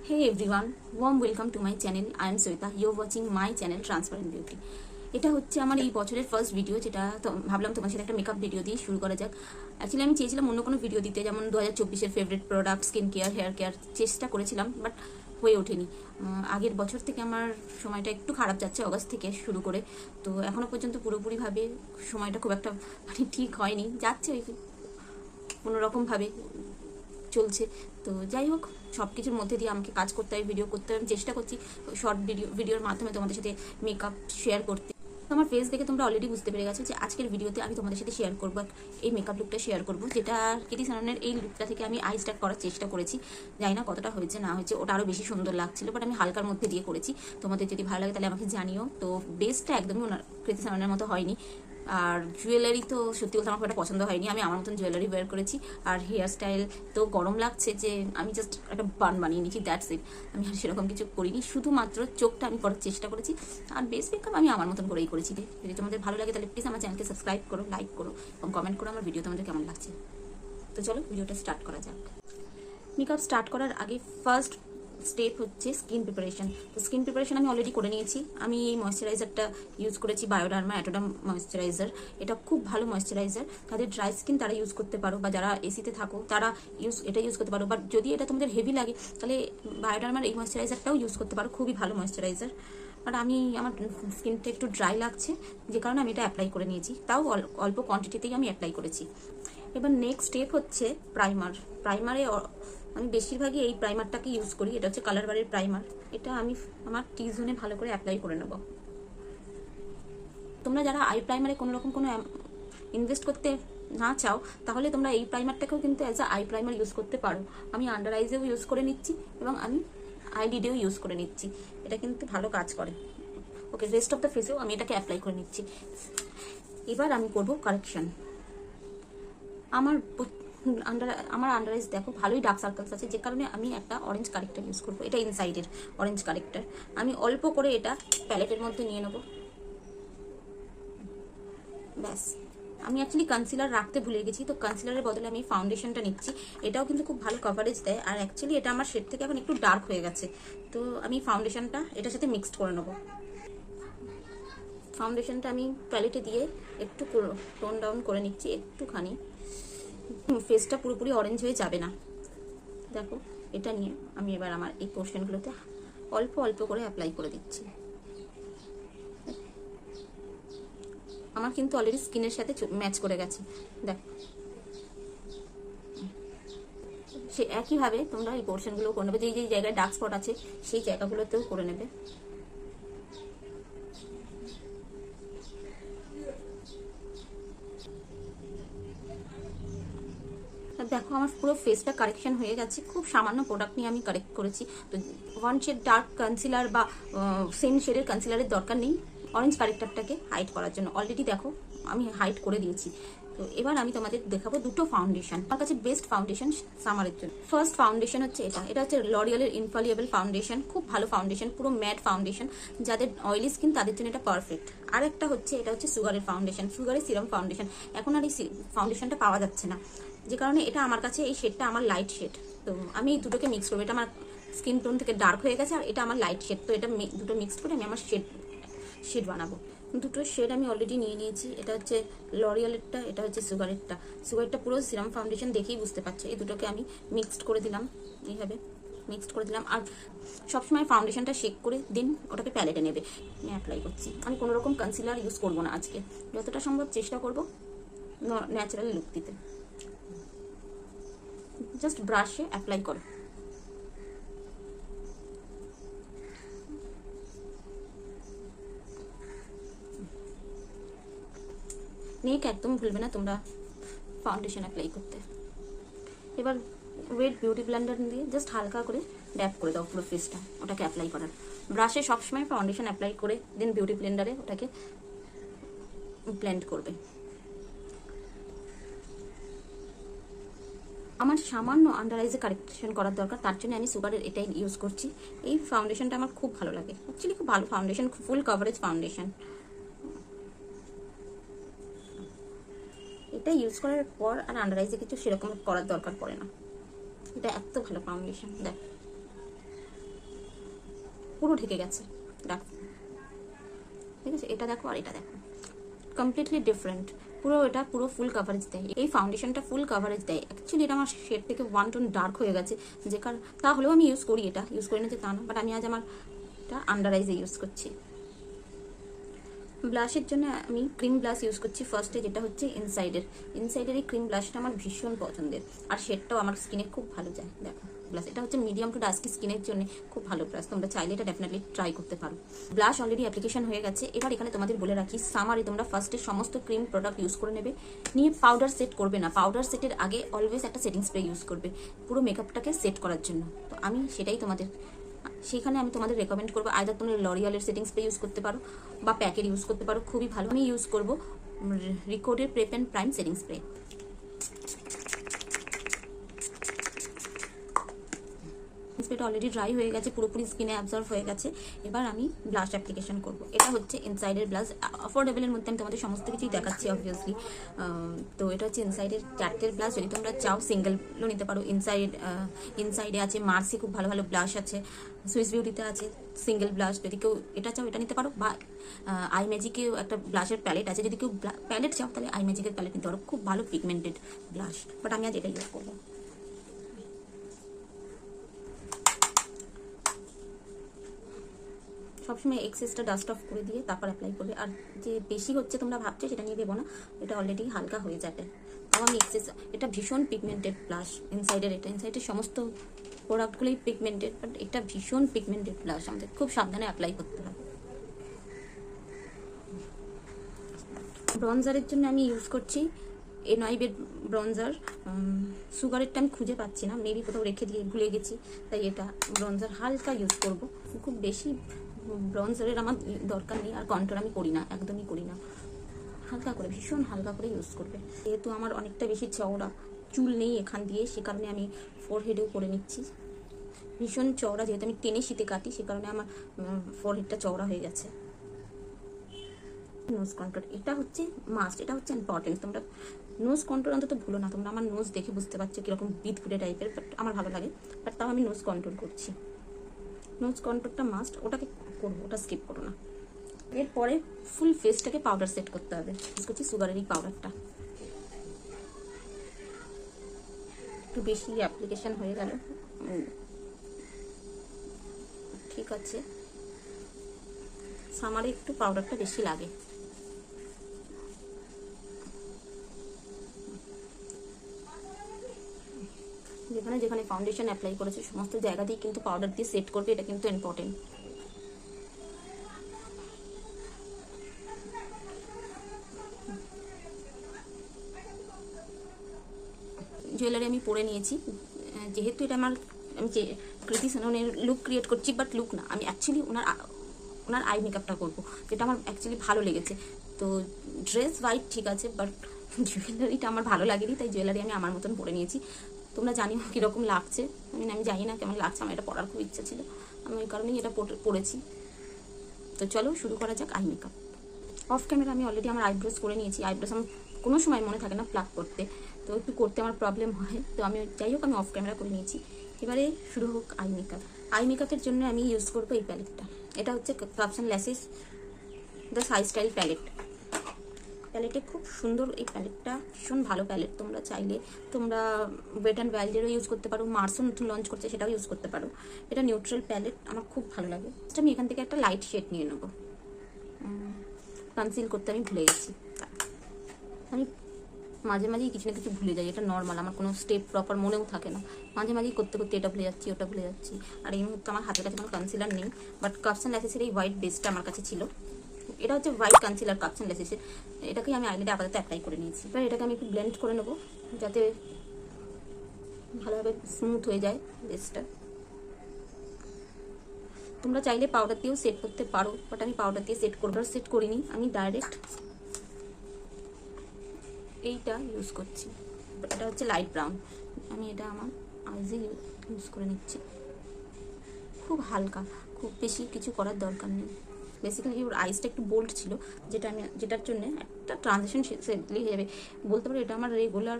Hey everyone, warm welcome to my channel. I am Sweta. You're watching my channel Transparent Beauty. এটা হচ্ছে আমার এই বছরের first video, যেটা তো ভাবলাম তোমার সাথে একটা মেকআপ ভিডিও দিয়ে শুরু করা যাক। অ্যাকচুয়ালি আমি চেয়েছিলাম অন্য কোনো ভিডিও দিতে, যেমন 2024-এর favourite product, skin care, hair care চেষ্টা করেছিলাম, বাট হয়ে ওঠেনি। আগের বছর থেকে আমার সময়টা একটু খারাপ যাচ্ছে, অগাস্ট থেকে শুরু করে। তো এখনও পর্যন্ত পুরোপুরিভাবে সময়টা খুব একটা ঠিক হয়নি, যাচ্ছে ওই কোনোরকমভাবে চলছে। তো যাই হোক, সব কিছুর মধ্যে দিয়ে আমাকে কাজ করতে হয়, ভিডিও করতে হয়। আমি চেষ্টা করছি শর্ট ভিডিওর মাধ্যমে তোমাদের সাথে মেকআপ শেয়ার করতে। তো আমার ফেস দেখে তোমরা অলরেডি বুঝতে পেরে গেছো যে আজকের ভিডিওতে আমি তোমাদের সাথে শেয়ার করবো এই মেকআপ লুকটা শেয়ার করবো, যেটা কৃতি সাননের এই লুকটা থেকে আমি আই স্ট্যাক করার চেষ্টা করেছি। জানি না কতটা হয়েছে না হয়েছে, ওটা আরও বেশি সুন্দর লাগছিল, বাট আমি হালকার মধ্যে দিয়ে করেছি। তোমাদের যদি ভালো লাগে তাহলে আমাকে জানিও। তো বেসটা একদমই ওনার কৃতি সাননের মতো হয়নি। আর জুয়েলারি তো সত্যি বলতে আমার খুব একটা পছন্দ হয়নি, আমি আমার মতন জুয়েলারি ওয়্যার করেছি। আর হেয়ার স্টাইল তো গরম লাগছে যে আমি জাস্ট একটা বান বানিয়ে নিয়েছি, দ্যাটস ইট। আমি আর সেরকম কিছু করিনি, শুধুমাত্র চোখটা আমি করার চেষ্টা করেছি। আর বেস মেকআপ আমি আমার মতন করেই করেছি। যদি তোমাদের ভালো লাগে তাহলে প্লিজ আমার চ্যানেলকে সাবস্ক্রাইব করো, লাইক করো এবং কমেন্ট করো আমার ভিডিও তোমাদের কেমন লাগছে। তো চলো ভিডিওটা স্টার্ট করা যাক। মেকআপ স্টার্ট করার আগে ফার্স্ট স্টেপ হচ্ছে স্কিন প্রিপারেশন। তো স্কিন প্রিপারেশন আমি অলরেডি করে নিয়েছি। আমি এই ময়েশ্চারাইজারটা ইউজ করেছি, বায়োডার্মা অ্যাটোডাম ময়েশ্চারাইজার। এটা খুব ভালো ময়েশ্চারাইজার, তাদের ড্রাই স্কিন তারা ইউজ করতে পারো, বা যারা এসিতে থাকো তারা এটা ইউজ করতে পারো। বাট যদি এটা তোমাদের হেভি লাগে তাহলে বায়োডার্মার এই ময়েশ্চারাইজারটাও ইউজ করতে পারো, খুবই ভালো ময়েশ্চারাইজার। বাট আমার স্কিনটা একটু ড্রাই লাগছে, যে কারণে আমি এটা অ্যাপ্লাই করে নিয়েছি, তাও অল্প কোয়ান্টিটিতেই আমি অ্যাপ্লাই করেছি। এবার নেক্সট স্টেপ হচ্ছে প্রাইমারে আমি বেশিরভাগই এই প্রাইমারটাকে ইউজ করি। এটা হচ্ছে কালার বারের প্রাইমার। এটা আমি আমার টি জোনে ভালো করে অ্যাপ্লাই করে নেব। তোমরা যারা আই প্রাইমারে কোনো রকম কোনো ইনভেস্ট করতে না চাও, তাহলে তোমরা এই প্রাইমারটাকেও কিন্তু as a I primer use করতে পারো। আমি আন্ডার আইজেও ইউজ করে নিচ্ছি এবং আমি আইলিডেও ইউজ করে নিচ্ছি। এটা কিন্তু ভালো কাজ করে। ওকে, রেস্ট অফ দ্য ফেসেও আমি এটাকে অ্যাপ্লাই করে নিচ্ছি। এবার আমি করব কারেকশন। আমার আন্ডার আইজ দেখো ভালোই ডার্ক সার্কেলস আছে, যে কারণে আমি একটা অরেঞ্জ কারেক্টার ইউজ করবো। এটা ইনসাইডের অরেঞ্জ কারেক্টার। আমি অল্প করে এটা প্যালেটের মধ্যে নিয়ে নেবো, ব্যাস। আমি অ্যাকচুয়ালি কনসিলার রাখতে ভুলে গেছি, তো কনসিলারের বদলে আমি ফাউন্ডেশনটা নিচ্ছি। এটাও কিন্তু খুব ভালো কভারেজ দেয়, আর অ্যাকচুয়ালি এটা আমার শেড থেকে এখন একটু ডার্ক হয়ে গেছে, তো আমি ফাউন্ডেশনটা এটার সাথে মিক্সড করে নেবো। ফাউন্ডেশনটা আমি প্যালেটে দিয়ে একটু টোন ডাউন করে নিচ্ছি একটুখানি। ফেসটা পুরোপুরি অরেঞ্জ হয়ে যাবে না। দেখো, এটা নিয়ে আমি এবার আমার এই পোর্শনগুলোতে অল্প অল্প করে অ্যাপ্লাই করে দিচ্ছি। আমার কিন্তু অলরেডি স্কিনের সাথে ম্যাচ করে গেছে, দেখো। সে একইভাবে তোমরা এই পোর্শনগুলো করে নেবে, যেই জায়গায় ডার্ক স্পট আছে সেই জায়গাগুলোতেও করে নেবে। দেখো, আমার পুরো ফেসটা কারেকশন হয়ে গেছে। খুব সামান্য প্রোডাক্ট নিয়ে আমি কারেক্ট করেছি। তো ওয়ান শেড ডার্ক কনসিলার বা সেম শেডের কনসিলারের দরকার নেই অরেঞ্জ কারেক্টারটাকে হাইড করার জন্য। অলরেডি দেখো আমি হাইড করে দিয়েছি। তো এবার আমি তোমাদের দেখাবো দুটো ফাউন্ডেশন, আমার কাছে বেস্ট ফাউন্ডেশন সামারের জন্য। ফার্স্ট ফাউন্ডেশন হচ্ছে এটা হচ্ছে লরিয়ালের ইনফালিয়েবল ফাউন্ডেশন। খুব ভালো ফাউন্ডেশন, পুরো ম্যাট ফাউন্ডেশন। যাদের অয়েলি স্কিন তাদের জন্য এটা পারফেক্ট। আর একটা হচ্ছে এটা হচ্ছে সুগারের ফাউন্ডেশন, সুগারের সিরাম ফাউন্ডেশন। এখন আর এই ফাউন্ডেশনটা পাওয়া যাচ্ছে না, যে কারণে এটা আমার কাছে এই শেডটা আমার লাইট শেড। তো আমি এই দুটোকে মিক্স করবো। এটা আমার স্কিন টোন থেকে ডার্ক হয়ে গেছে, আর এটা আমার লাইট শেড। তো এটা দুটো মিক্স করে আমি আমার শেড বানাবো। দুটো শেড আমি অলরেডি নিয়ে নিয়েছি। এটা হচ্ছে লরিয়ালেরটা, এটা হচ্ছে সুগারেরটা। সুগারেরটা পুরো সিরাম ফাউন্ডেশন দেখেই বুঝতে পারছো। এই দুটোকে আমি মিক্সড করে দিলাম, এইভাবে মিক্সড করে দিলাম। আর সবসময় ফাউন্ডেশনটা শেক করে দিন, ওটাকে প্যালেটে নেবে। আমি অ্যাপ্লাই করছি। আমি কোনো রকম কনসিলার ইউজ করবো না আজকে, যতটা সম্ভব চেষ্টা করবো ন্যাচারাল লুক দিতে। জাস্ট ব্রাশে অ্যাপ্লাই করো। নেক একদম ভুলবে না তোমরা ফাউন্ডেশন অ্যাপ্লাই করতে। এবার ওয়েট বিউটি ব্লেন্ডার দিয়ে জাস্ট হালকা করে ড্যাপ করে দাও পুরো ফেসটা, ওটাকে অ্যাপ্লাই করার। ব্রাশে সবসময় ফাউন্ডেশন অ্যাপ্লাই করে দেন বিউটি ব্লেন্ডারে ওটাকে ব্লেন্ড করবে। আমার সামান্য আন্ডার আইজে কারেকশন করার দরকার, তার জন্য আমি সুগারের এটাই ইউজ করছি। এই ফাউন্ডেশনটা আমার খুব ভালো লাগে, অ্যাকচুয়ালি খুব ভালো ফাউন্ডেশন, ফুল কভারেজ ফাউন্ডেশন। এটা ইউজ করার পর আর আন্ডার আইজে কিছু সেরকম করার দরকার পড়ে না। এটা এত ভালো ফাউন্ডেশন। দেখ, পুরো ঢেকে গেছে। দেখো, ঠিক আছে, এটা দেখো আর এটা দেখো, কমপ্লিটলি ডিফারেন্ট। পুরো এটা পুরো ফুল কাভারেজ দেয়, এই ফাউন্ডেশনটা ফুল কাভারেজ দেয়। অ্যাকচুয়ালি এটা আমার শেড থেকে 1 টোন ডার্ক হয়ে গেছে, যে কারণ তাহলেও আমি ইউজ করি, এটা ইউজ করি না যে তা না, বাট আমি আজ আমার এটা আন্ডার আইজে ইউজ করছি। ব্লাশের জন্য আমি ক্রিম ব্লাশ ইউজ করছি ফার্স্টে, যেটা হচ্ছে ইনসাইডের এই ক্রিম ব্লাশটা আমার ভীষণ পছন্দের, আর শেডটাও আমার স্কিনে খুব ভালো যায়। দেখো ব্লাশ, এটা হচ্ছে মিডিয়াম টু ডাস্কি স্কিনের জন্য খুব ভালো ব্লাশ, তোমরা চাইলে এটা ডেফিনেটলি ট্রাই করতে পারো। ব্লাশ অলরেডি অ্যাপ্লিকেশন হয়ে গেছে। এবার এখানে তোমাদের বলে রাখি, সামারে তোমরা ফার্স্টে সমস্ত ক্রিম প্রোডাক্ট ইউজ করে নেবে, নিয়ে পাউডার সেট করবে না। পাউডার সেটের আগে অলওয়েজ একটা সেটিং স্প্রে ইউজ করবে পুরো মেকআপটাকে সেট করার জন্য। তো আমি সেটাই সেখানে আমি তোমাদের রেকমেন্ড করবো, আইদার তোমরা লরিয়ালের সেটিং স্প্রে ইউজ করতে পারো বা প্যাকের ইউজ করতে পারো, খুবই ভালো। আমি ইউজ করবো রিকোডের prep and prime setting spray. স্প্রেটা অলরেডি ড্রাই হয়ে গেছে, পুরোপুরি স্কিনে অ্যাবজর্ভ হয়ে গেছে। এবার আমি ব্লাশ অ্যাপ্লিকেশন করব। এটা হচ্ছে ইনসাইডের ব্লাশ, অ্যাফোর্ডেবলের মধ্যে আমি তোমাদের সমস্ত কিছুই দেখাচ্ছি অবভিয়াসলি। তো এটা হচ্ছে ইনসাইডের চারটের ব্লাশ, যদি তোমরা চাও সিঙ্গেলও নিতে পারো। ইনসাইডে আছে মার্সি, খুব ভালো ভালো ব্লাশ আছে। সুইস বিউটিতে আছে সিঙ্গেল ব্লাশ, যদি কেউ এটা চাও এটা নিতে পারো, বা আই ম্যাজিকেও একটা ব্লাশের প্যালেট আছে, যদি কেউ প্যালেট চাও তাহলে আই ম্যাজিকের প্যালেট নিতে পারো, খুব ভালো পিগমেন্টেড ব্লাশ, বাট আমি আজ এটা ইউজ করবো। সবসময় এক্সেসটা ডাস্ট অফ করে দিয়ে তারপর অ্যাপ্লাই করবে, আর যে বেশি হচ্ছে তোমরা ভাবছো সেটা নিয়ে ভেবো না, এটা অলরেডি হালকা হয়ে যাবে। তাও আমি এক্সেস, এটা ভীষণ পিগমেন্টেড ব্লাশ ইনসাইডের, ইনসাইডের সমস্ত প্রোডাক্টগুলোই পিগমেন্টেড, বাট এটা ভীষণ পিগমেন্টেড ব্লাশ, আমাদের খুব সাবধানে অ্যাপ্লাই করতে হবে। ব্রনজারের জন্য আমি ইউজ করছি এনআইবের ব্রনজার। সুগারেরটা আমি খুঁজে পাচ্ছি না, মেবি কোথাও রেখে দিয়ে ভুলে গেছি, তাই এটা ব্রনজার হালকা ইউজ করব। খুব বেশি ব্রনজারের আমার দরকার নেই, আর কন্ট্রোল আমি করি না, একদমই করি না। হালকা করে, ভীষণ হালকা করে ইউজ করবে। যেহেতু আমার অনেকটা বেশি চওড়া চুল নেই এখান দিয়ে, সে কারণে আমি ফোরহেডেও করে নিচ্ছি। ভীষণ চওড়া, যেহেতু আমি টেনে শীতে কাটি, সে কারণে আমার ফোরহেডটা চওড়া হয়ে গেছে। নোজ কন্ট্রোল, এটা হচ্ছে মাস্ট, এটা হচ্ছে ইম্পর্টেন্ট। তোমরা নোজ কন্ট্রোল অন্তত ভুলো না। তোমরা আমার নোজ দেখে বুঝতে পারছো কীরকম বিদফুটে টাইপের, বাট আমার ভালো লাগে, বাট তাও আমি নোজ কন্ট্রোল করছি। নোজ কন্ট্রোলটা মাস্ট, ওটাকে করবো, ওটা স্কিপ করো না। এরপরে ফুল ফেসটাকে পাউডার সেট করতে হবে। ইউজ করছি সুগারের এই পাউডারটা, একটু বেশি অ্যাপ্লিকেশন হয়ে গেল, ঠিক আছে। সামারে একটু পাউডারটা বেশি লাগে। যেখানে যেখানে ফাউন্ডেশন অ্যাপ্লাই করেছে সমস্ত জায়গাতেই কিন্তু পাউডার দিয়ে সেট করবে, এটা কিন্তু ইম্পর্টেন্ট। জুয়েলারি আমি পরে নিয়েছি, যেহেতু এটা আমার, আমি যে কৃতি সেননের লুক ক্রিয়েট করছি, বাট লুক না, আমি অ্যাকচুয়ালি ওনার আই মেকআপটা করবো, যেটা আমার অ্যাকচুয়ালি ভালো লেগেছে। তো ড্রেস হোয়াইট ঠিক আছে, বাট জুয়েলারিটা আমার ভালো লাগেনি, তাই জুয়েলারি আমি আমার মতন পরে নিয়েছি। তোমরা জানিও কীরকম লাগছে, আমি জানি না কেমন লাগছে, আমার এটা পরার খুব ইচ্ছা ছিল, আমি ওই কারণেই এটা পরেছি। তো চলো শুরু করা যাক আই মেকআপ। অফ ক্যামেরা আমি অলরেডি আমার আইব্রোজ করে নিয়েছি। আইব্রোজ আমার কোনো সময় মনে থাকে না প্লাক করতে, তো একটু করতে আমার প্রবলেম হয়, তো আমি যাই হোক আমি অফ ক্যামেরা করে নিয়েছি। এবারে শুরু হোক আই মেকআপ। আই মেকআপের জন্য আমি ইউজ করবো এই প্যালেটটা, এটা হচ্ছে cups and lashes the Sai style প্যালেটে খুব সুন্দর এই প্যালেটটা, ভীষণ ভালো প্যালেট। তোমরা চাইলে তোমরা ওয়েট অ্যান্ড ওয়াইল্ডেরও ইউজ করতে পারো, মার্সও নতুন লঞ্চ করছে সেটাও ইউজ করতে পারো। এটা নিউট্রাল প্যালেট, আমার খুব ভালো লাগে। আমি এখান থেকে একটা লাইট শেড নিয়ে নেবো, কনসিল করতে আমি ভুলে গেছি। আমি মাঝে মাঝেই কিছু না কিছু ভুলে যাই, এটা নর্মাল, আমার কোনো স্টেপ প্রপার মনেও থাকে না, মাঝে মাঝেই করতে করতে এটা ভুলে যাচ্ছি, ওটা ভুলে যাচ্ছি। আর এই মুহূর্তে আমার হাতের কাছে কোনো কনসিলার নেই, বাট কাপস অ্যান্ড ল্যাশেসের এই হোয়াইট বেসটা আমার কাছে ছিল, এটা হচ্ছে হোয়াইট কনসিলার কাপস অ্যান্ড ল্যাশেসের, এটাকেই আমি আইলিডে আপাতত অ্যাপ্লাই করে নিয়েছি। এবার এটাকে আমি একটু ব্লেন্ড করে নেবো, যাতে ভালোভাবে স্মুথ হয়ে যায় বেসটা। তোমরা চাইলে পাউডার দিয়েও সেট করতে পারো, বাট আমি পাউডার দিয়ে সেট করিনি, আমি ডাইরেক্ট এইটা ইউজ করছি। এটা হচ্ছে লাইট ব্রাউন, আমি এটা আমার আইজে ইউজ করে নিচ্ছি। খুব হালকা, খুব বেশি কিছু করার দরকার নেই। বেসিক্যালি ওর আইসটা একটু বোল্ড ছিল, যেটার জন্য একটা ট্রানজিশন সেটলি হয়ে যাবে। বলতে পারো এটা আমার রেগুলার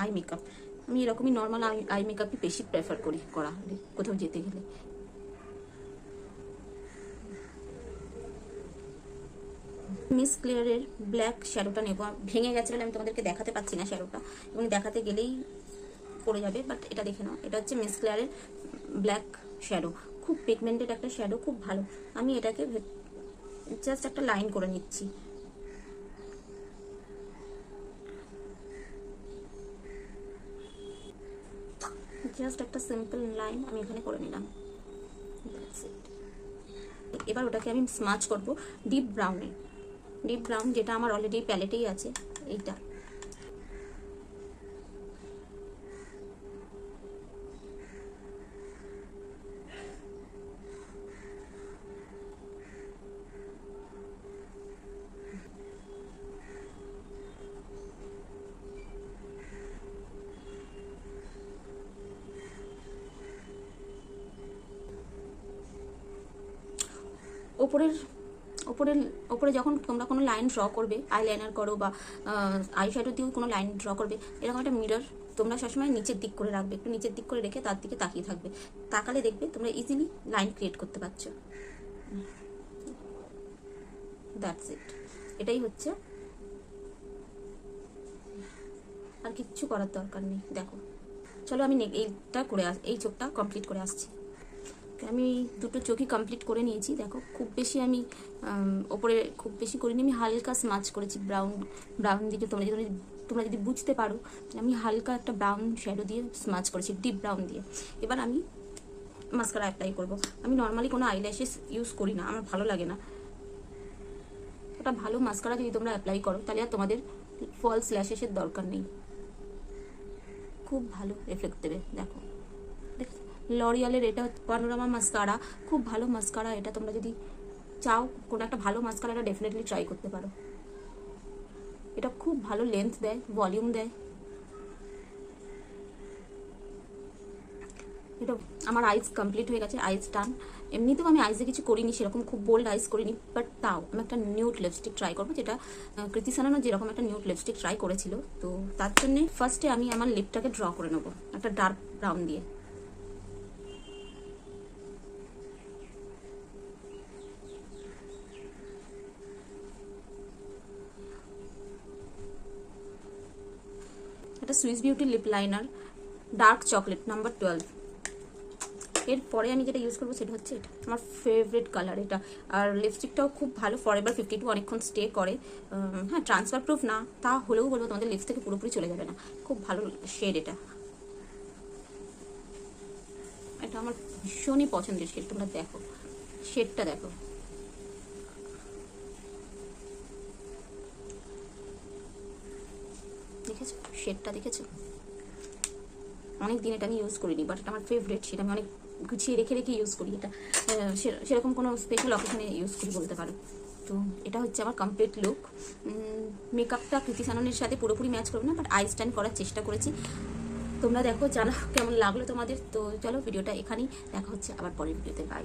আই মেকআপ। আমি এরকমই নর্মাল আই মেকআপই বেশি প্রেফার করি করা কোথাও যেতে গেলে। মিস ক্লিয়ারের ব্ল্যাক শ্যাডোটা নেব। ভেঙে গেছে বলে আমি তোমাদেরকে দেখাতে পাচ্ছি না শ্যাডোটা, এবং দেখাতে গেলেই পড়ে যাবে, বাট এটা দেখে নাও। এটা হচ্ছে মিস ক্লিয়ারের ব্ল্যাক শ্যাডো, খুব পিগমেন্টেড একটা শ্যাডো, খুব ভালো। আমি এটাকে জাস্ট একটা লাইন করে নিচ্ছি। জাস্ট একটা সিম্পল লাইন আমি এখানে করে নিলাম। এবার ওটাকে আমি স্মাচ করব ডিপ ব্রাউনে, ডিপ ব্রাউন যেটা আমার অলরেডি প্যালেটেই আছে, এইটা। ওপরের ওপরে ওপরে যখন তোমরা কোনো লাইন ড্র করবে, আইলাইনার করো বা আই শ্যাডো দিয়েও কোনো লাইন ড্র করবে, এরকম একটা মিরর তোমরা সবসময় নিচের দিক করে রাখবে, একটু নিচের দিক করে রেখে তার দিকে তাকিয়ে থাকবে। তাকালে দেখবে তোমরা ইজিলি লাইন ক্রিয়েট করতে পারছো। দ্যাটস ইট, এটাই হচ্ছে, আর কিচ্ছু করার দরকার নেই। দেখো, চলো আমি এইটা করে এই চোখটা কমপ্লিট করে আসছি। আমি দুটো চোখই কমপ্লিট করে নিয়েছি। দেখো, খুব বেশি আমি ওপরে খুব বেশি করিনি, আমি হালকা স্মাচ করেছি ব্রাউন দিকে। তোমরা যদি বুঝতে পারো, আমি হালকা একটা ব্রাউন শ্যাডো দিয়ে স্মাচ করেছি, ডিপ ব্রাউন দিয়ে। এবার আমি মাস্কারা অ্যাপ্লাই করব। আমি নর্মালি কোনো আইল্যাশেস ইউজ করি না, আমার ভালো লাগে না। ওটা ভালো মাস্কারা যদি তোমরা অ্যাপ্লাই করো, তাহলে আর তোমাদের ফলস ল্যাশেসের দরকার নেই, খুব ভালো এফেক্ট দেবে। দেখো, লরিয়ালের এটা পানোরামা মাস্কারা, খুব ভালো মাস্কারা। এটা তোমরা যদি চাও কোনো একটা ভালো মাস্কারা, এটা ডেফিনেটলি ট্রাই করতে পারো। এটা খুব ভালো লেন্থ দেয়, ভলিউম দেয়। এটা আমার আইস কমপ্লিট হয়ে গেছে, আইস ডান। এমনিতেও আমি আইসে কিছু করিনি, সেরকম খুব বোল্ড আইস করিনি, বাট তাও আমি একটা নিউড লিপস্টিক ট্রাই করবো, যেটা কৃতি সানানো যেরকম একটা নিউড লিপস্টিক ট্রাই করেছিল। তো তার জন্য ফার্স্টে আমি আমার লিপটাকে ড্র করে নেবো একটা ডার্ক ব্রাউন দিয়ে। এটা Swiss beauty lip liner dark chocolate number 12। এরপরে আমি যেটা ইউজ করবো সেটা হচ্ছে এটা, আমার ফেভারিট কালার এটা। আর লিপস্টিকটাও খুব ভালো, ফরএভার 52 অনেকক্ষণ স্টে করে। হ্যাঁ, ট্রান্সফার প্রুফ না, তা হলেও বলবো তোমাদের লিপস থেকে পুরোপুরি চলে যাবে না, খুব ভালো শেড এটা। এটা আমার ভীষণই পছন্দের শেড। তোমরা দেখো শেডটা, দেখো দেখেছো শেডটা, দেখেছো? অনেক দিন এটা আমি ইউজ করিনি, বাট এটা আমার ফেভারিট। সেটা আমি অনেক গুছিয়ে রেখে রেখে ইউজ করি। এটা সেরকম কোনো স্পেশাল অকেশনে ইউজ করি বলতে পারো। তো এটা হচ্ছে আমার কমপ্লিট লুক। মেকআপটা কৃতি সাননের সাথে পুরোপুরি ম্যাচ করবে না, বাট আই স্ট্যান্ড করার চেষ্টা করেছি। তোমরা দেখো, জানা কেমন লাগলো তোমাদের। তো চলো, ভিডিওটা এখানেই, দেখা হচ্ছে আবার পরের ভিডিওতে। বাই।